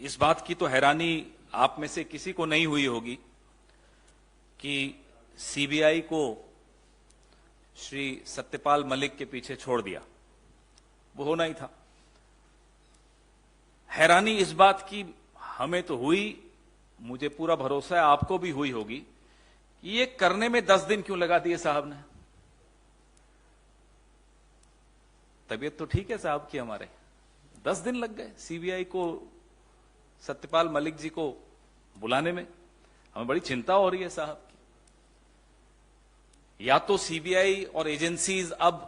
इस बात की तो हैरानी आप में से किसी को नहीं हुई होगी कि सीबीआई को श्री सत्यपाल मलिक के पीछे छोड़ दिया। वो होना ही था। हैरानी इस बात की हमें तो हुई, मुझे पूरा भरोसा है आपको भी हुई होगी, कि ये करने में 10 दिन क्यों लगा दिए साहब ने। तबीयत तो ठीक है साहब की हमारे, 10 दिन लग गए सीबीआई को सत्यपाल मलिक जी को बुलाने में। हमें बड़ी चिंता हो रही है साहब की। या तो सीबीआई और एजेंसीज अब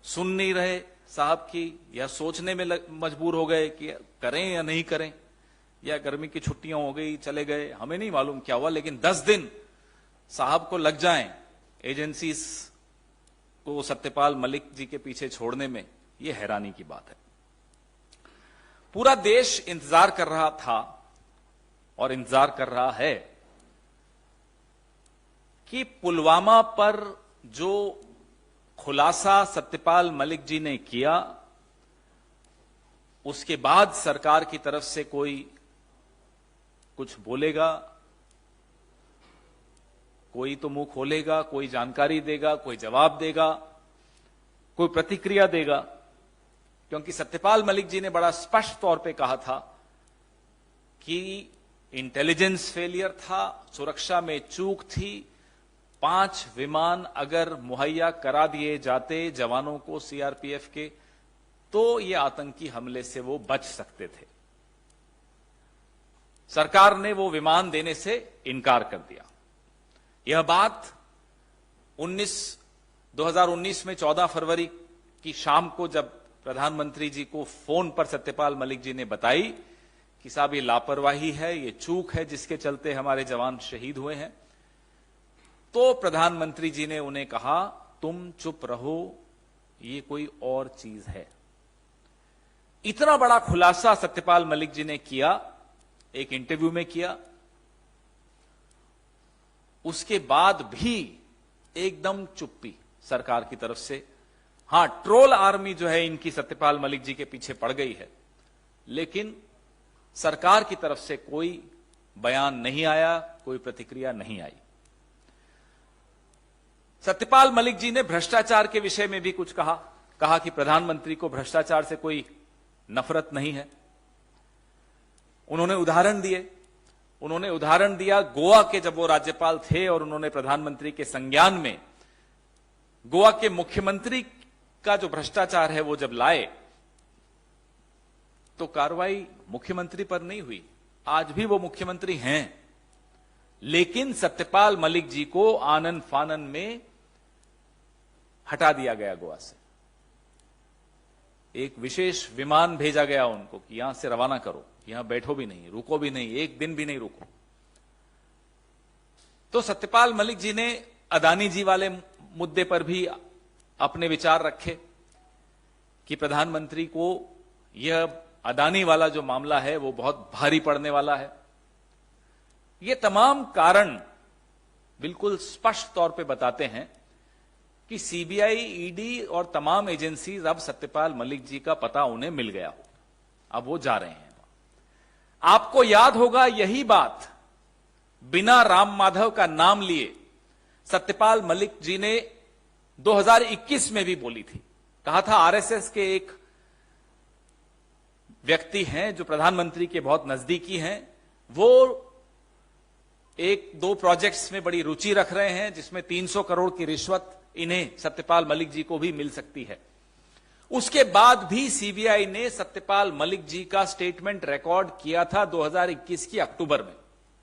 सुन नहीं रहे साहब की, या सोचने में मजबूर हो गए कि करें या नहीं करें, या गर्मी की छुट्टियां हो गई चले गए, हमें नहीं मालूम क्या हुआ। लेकिन 10 दिन साहब को लग जाएं एजेंसीज को सत्यपाल मलिक जी के पीछे छोड़ने में, यह हैरानी की बात है। पूरा देश इंतजार कर रहा था और इंतजार कर रहा है कि पुलवामा पर जो खुलासा सत्यपाल मलिक जी ने किया, उसके बाद सरकार की तरफ से कोई कुछ बोलेगा, कोई तो मुंह खोलेगा, कोई जानकारी देगा, कोई जवाब देगा, कोई प्रतिक्रिया देगा। क्योंकि सत्यपाल मलिक जी ने बड़ा स्पष्ट तौर पे कहा था कि इंटेलिजेंस फेलियर था, सुरक्षा में चूक थी। 5 विमान अगर मुहैया करा दिए जाते जवानों को सीआरपीएफ के, तो ये आतंकी हमले से वो बच सकते थे। सरकार ने वो विमान देने से इनकार कर दिया। यह बात 2019 में 14 फरवरी की शाम को जब प्रधानमंत्री जी को फोन पर सत्यपाल मलिक जी ने बताई कि साहब ये लापरवाही है, ये चूक है जिसके चलते हमारे जवान शहीद हुए हैं, तो प्रधानमंत्री जी ने उन्हें कहा तुम चुप रहो, ये कोई और चीज है। इतना बड़ा खुलासा सत्यपाल मलिक जी ने किया, एक इंटरव्यू में किया। उसके बाद भी एकदम चुप्पी सरकार की तरफ से। हां, ट्रोल आर्मी जो है इनकी सत्यपाल मलिक जी के पीछे पड़ गई है, लेकिन सरकार की तरफ से कोई बयान नहीं आया, कोई प्रतिक्रिया नहीं आई। सत्यपाल मलिक जी ने भ्रष्टाचार के विषय में भी कुछ कहा कि प्रधानमंत्री को भ्रष्टाचार से कोई नफरत नहीं है। उन्होंने उदाहरण दिया गोवा के, जब वो राज्यपाल थे और उन्होंने प्रधानमंत्री के संज्ञान में गोवा के मुख्यमंत्री का जो भ्रष्टाचार है वो जब लाए, तो कार्रवाई मुख्यमंत्री पर नहीं हुई। आज भी वो मुख्यमंत्री हैं, लेकिन सत्यपाल मलिक जी को आनन फानन में हटा दिया गया गोवा से। एक विशेष विमान भेजा गया उनको कि यहां से रवाना करो, यहां बैठो भी नहीं, रुको भी नहीं, एक दिन भी नहीं रुको। तो सत्यपाल मलिक जी ने अदानी जी वाले मुद्दे पर भी अपने विचार रखे कि प्रधानमंत्री को यह अदानी वाला जो मामला है वो बहुत भारी पड़ने वाला है। ये तमाम कारण बिल्कुल स्पष्ट तौर पे बताते हैं कि सीबीआई, ईडी और तमाम एजेंसीज अब सत्यपाल मलिक जी का पता उन्हें मिल गया हो, अब वो जा रहे हैं। आपको याद होगा यही बात बिना राम माधव का नाम लिए सत्यपाल मलिक जी ने 2021 में भी बोली थी। कहा था आरएसएस के एक व्यक्ति हैं जो प्रधानमंत्री के बहुत नजदीकी हैं, वो 1-2 प्रोजेक्ट्स में बड़ी रुचि रख रहे हैं जिसमें 300 करोड़ की रिश्वत इन्हें सत्यपाल मलिक जी को भी मिल सकती है। उसके बाद भी सीबीआई ने सत्यपाल मलिक जी का स्टेटमेंट रिकॉर्ड किया था 2021 की अक्टूबर में।